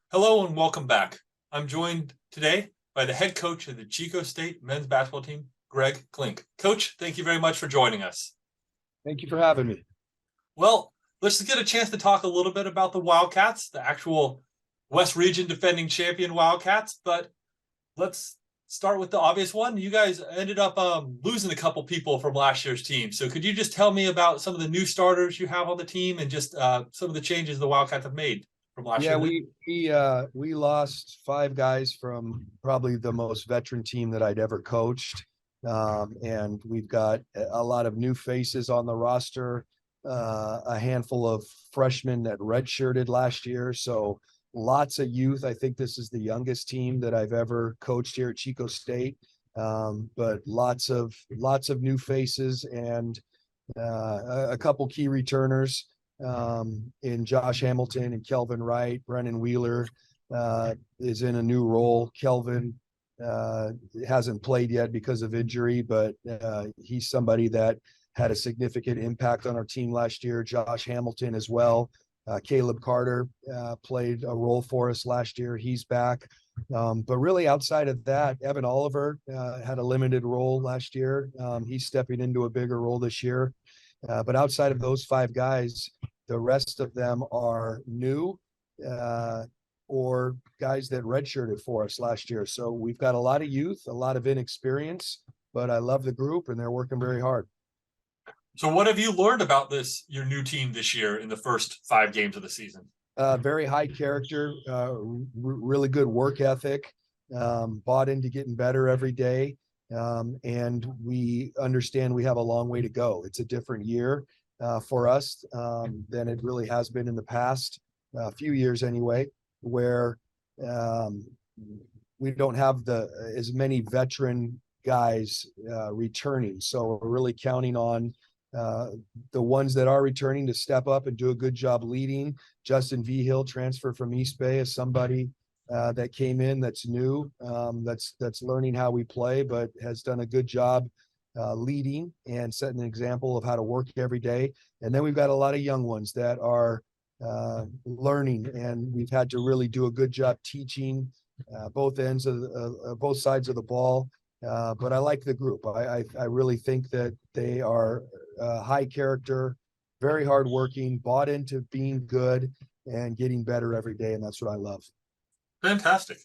Hello and welcome back. I'm joined today by the head coach of the Chico State men's basketball team, Greg Clink. Coach, thank you very much for joining us. Thank you for having me. Well, let's just get a chance to talk a little bit about the Wildcats, the actual West Region defending champion Wildcats. But let's start with the obvious one. You guys ended up losing a couple people from last year's team. So could you just tell me about some of the new starters you have on the team and just some of the changes the Wildcats have made from last year? We lost 5 guys from probably the most veteran team that I'd ever coached. And we've got a lot of new faces on the roster, a handful of freshmen that redshirted last year. So lots of youth. I think this is the youngest team that I've ever coached here at Chico State. But lots of new faces and a couple key returners in Josh Hamilton and Kelvin Wright. Brennan Wheeler is in a new role. Kelvin hasn't played yet because of injury, but he's somebody that had a significant impact on our team last year. Josh Hamilton as well. Caleb Carter played a role for us last year. He's back. But really outside of that, Evan Oliver had a limited role last year. He's stepping into a bigger role this year. But outside of those 5 guys, the rest of them are new or guys that redshirted for us last year. So we've got a lot of youth, a lot of inexperience, but I love the group and they're working very hard. So what have you learned about your new team this year in the first 5 games of the season? Very high character, really good work ethic, bought into getting better every day. And we understand we have a long way to go. It's a different year for us than it really has been in the past few years anyway, where we don't have as many veteran guys returning. So we're really counting on the ones that are returning to step up and do a good job leading. Justin Vigil, transfer from East Bay, is somebody that came in that's new, that's learning how we play, but has done a good job leading and setting an example of how to work every day. And then we've got a lot of young ones that are learning, and we've had to really do a good job teaching both sides of the ball. But I like the group. I really think that they are high character, very hardworking, bought into being good and getting better every day. And that's what I love. Fantastic.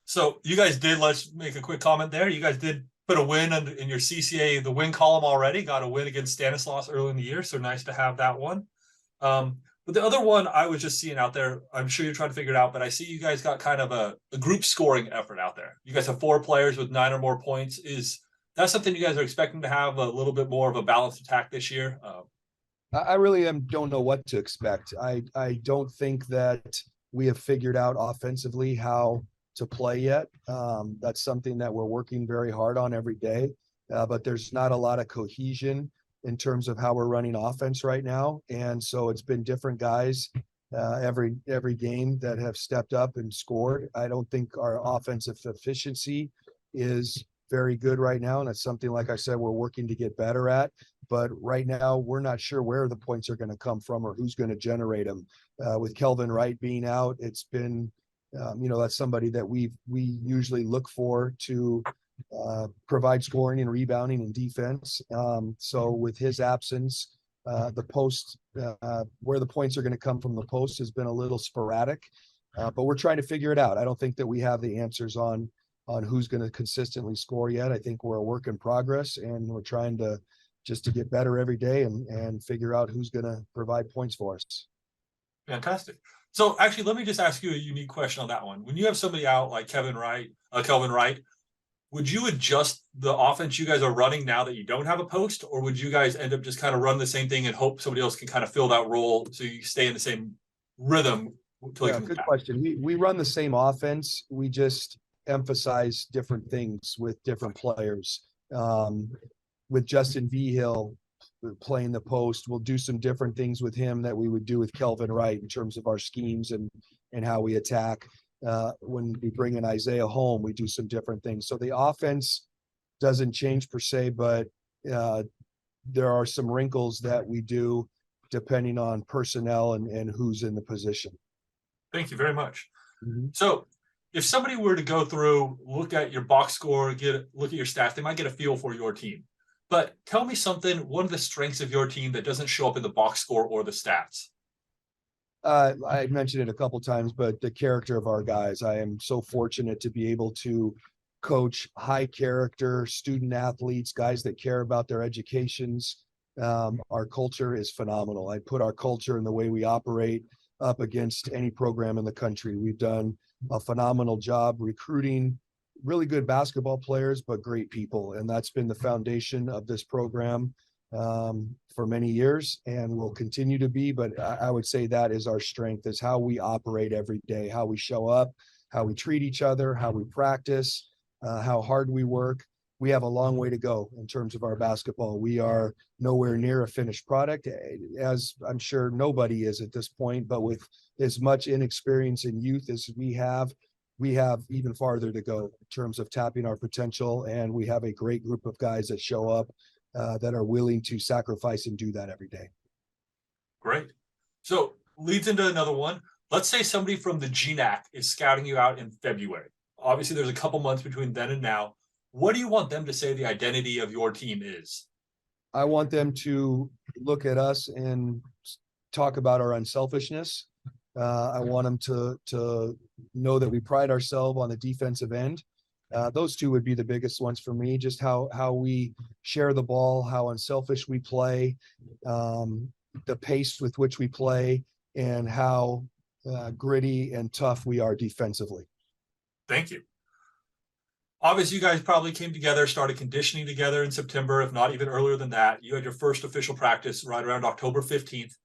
So you guys let's make a quick comment there. You guys did put a win in your CCAA, the win column already, got a win against Stanislaus early in the year. So nice to have that one. But the other one I was just seeing out there, I'm sure you're trying to figure it out, but I see you guys got kind of a group scoring effort out there. You guys have 4 players with 9 or more points. Is that something you guys are expecting to have a little bit more of a balanced attack this year? I really don't know what to expect. I don't think that we have figured out offensively how to play yet. That's something that we're working very hard on every day. But there's not a lot of cohesion in terms of how we're running offense right now. And so it's been different guys every game that have stepped up and scored. I don't think our offensive efficiency is very good right now. And it's something, like I said, we're working to get better at. But right now, we're not sure where the points are going to come from or who's going to generate them. With Kelvin Wright being out, it's been, that's somebody that we usually look for to provide scoring and rebounding and defense. So with his absence, the post, where the points are going to come from the post has been a little sporadic, but we're trying to figure it out. I don't think that we have the answers on who's going to consistently score yet. I think we're a work in progress, and we're trying to get better every day and figure out who's going to provide points for us. Fantastic. So actually, let me just ask you a unique question on that one. When you have somebody out like Kelvin Wright, would you adjust the offense you guys are running now that you don't have a post, or would you guys end up just kind of run the same thing and hope somebody else can kind of fill that role so you stay in the same rhythm? Good question. We run the same offense. We just emphasize different things with different players. With Justin Vigil playing the post, we'll do some different things with him that we would do with Kelvin Wright in terms of our schemes and how we attack. When we bring in Isaiah home, we do some different things. So the offense doesn't change per se, but there are some wrinkles that we do depending on personnel and who's in the position. Thank you very much. Mhm. So if somebody were to go through, look at your box score, look at your stats, they might get a feel for your team. But tell me something, one of the strengths of your team that doesn't show up in the box score or the stats. I mentioned it a couple times, but the character of our guys, I am so fortunate to be able to coach high character student athletes, guys that care about their educations. Our culture is phenomenal. I put our culture and the way we operate up against any program in the country. We've done a phenomenal job recruiting really good basketball players, but great people. And that's been the foundation of this program for many years and will continue to be. But I would say that is our strength, is how we operate every day, how we show up, how we treat each other, how we practice, how hard we work. We have a long way to go in terms of our basketball. We are nowhere near a finished product, as I'm sure nobody is at this point, but with as much inexperience and youth as we have even farther to go in terms of tapping our potential. And we have a great group of guys that show up that are willing to sacrifice and do that every day. Great. So leads into another one. Let's say somebody from the GNAC is scouting you out in February. Obviously, there's a couple months between then and now. What do you want them to say the identity of your team is? I want them to look at us and talk about our unselfishness. I want them to know that we pride ourselves on the defensive end. Those two would be the biggest ones for me. Just how we share the ball, how unselfish we play, the pace with which we play, and how gritty and tough we are defensively. Thank you. Obviously, you guys probably came together, started conditioning together in September, if not even earlier than that. You had your first official practice right around October 15th.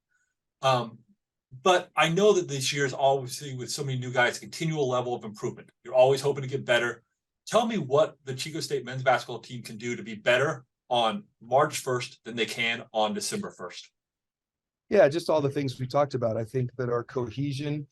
But I know that this year is obviously, with so many new guys, a continual level of improvement. You're always hoping to get better. Tell me what the Chico State men's basketball team can do to be better on March 1st than they can on December 1st. Yeah, just all the things we talked about. I think that our cohesion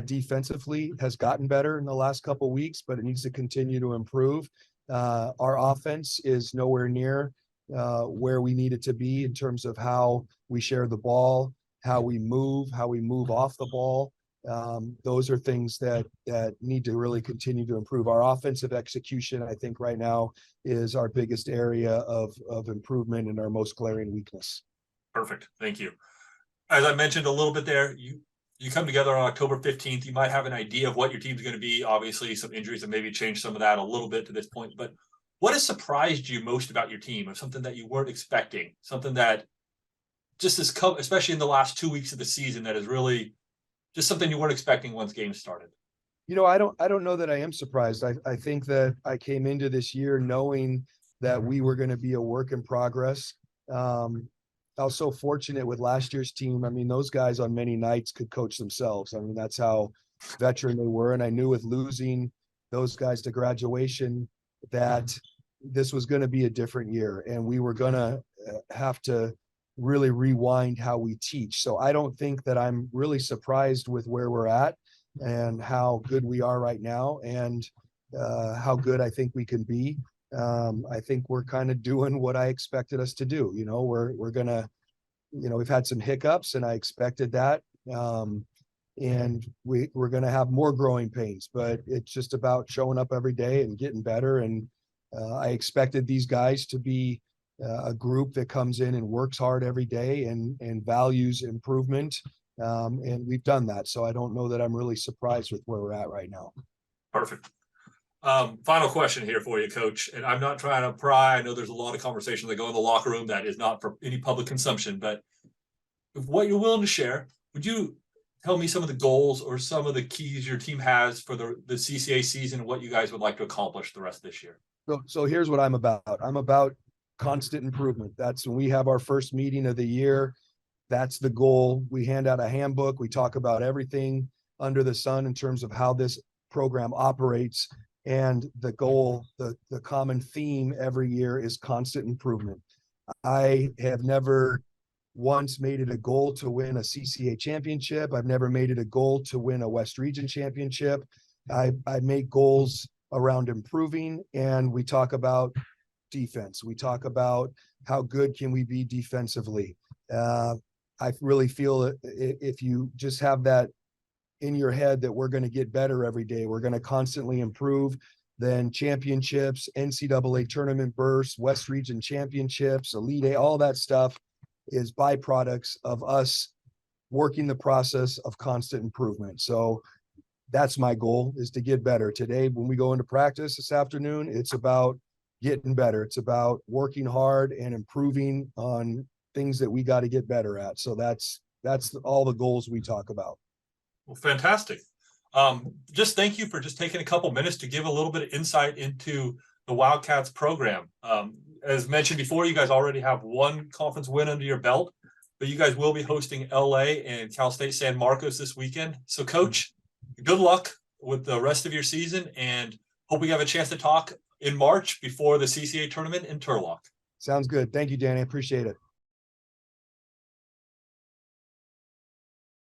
defensively has gotten better in the last couple of weeks, but it needs to continue to improve. Our offense is nowhere near where we need it to be in terms of how we share the ball, how we move off the ball. Those are things that need to really continue to improve. Our offensive execution, I think right now, is our biggest area of improvement and our most glaring weakness. Perfect. Thank you. As I mentioned a little bit there, you come together on October 15th. You might have an idea of what your team's going to be. Obviously, some injuries have maybe changed some of that a little bit to this point. But what has surprised you most about your team, or something that you weren't expecting, something that just has come, especially in the last 2 weeks of the season, that is really just something you weren't expecting once games started? You know, I don't know that I am surprised. I think that I came into this year knowing that we were going to be a work in progress. I was so fortunate with last year's team. I mean, those guys on many nights could coach themselves. I mean, that's how veteran they were. And I knew with losing those guys to graduation that this was going to be a different year, and we were going to have to really rewind how we teach. So I don't think that I'm really surprised with where we're at and how good we are right now, and how good I think we can be. I think we're kind of doing what I expected us to do. You know, we're gonna, you know, we've had some hiccups, and I expected that. And we're gonna have more growing pains, but it's just about showing up every day and getting better. And I expected these guys to be a group that comes in and works hard every day and values improvement. And we've done that. So I don't know that I'm really surprised with where we're at right now. Perfect. Final question here for you, Coach. And I'm not trying to pry. I know there's a lot of conversation that go in the locker room that is not for any public consumption, but if what you're willing to share, would you tell me some of the goals or some of the keys your team has for the CCAA season and what you guys would like to accomplish the rest of this year? So here's what I'm about. I'm about constant improvement. That's when we have our first meeting of the year. That's the goal. We hand out a handbook. We talk about everything under the sun in terms of how this program operates. And the goal, the common theme every year is constant improvement. I have never once made it a goal to win a CCAA championship. I've never made it a goal to win a West Region championship. I make goals around improving, and we talk about defense. We talk about how good can we be defensively. I really feel that if you just have that in your head that we're going to get better every day. We're going to constantly improve. Then championships, NCAA tournament bursts, West Region championships, Elite Eight, all that stuff is byproducts of us working the process of constant improvement. So that's my goal, is to get better. Today, when we go into practice this afternoon, it's about getting better. It's about working hard and improving on things that we got to get better at. So that's all the goals we talk about. Well, fantastic. Just thank you for just taking a couple minutes to give a little bit of insight into the Wildcats program. As mentioned before, you guys already have one conference win under your belt, but you guys will be hosting LA and Cal State San Marcos this weekend. So Coach, good luck with the rest of your season, and hope we have a chance to talk in March before the CCAA tournament in Turlock. Sounds good. Thank you, Danny. Appreciate it.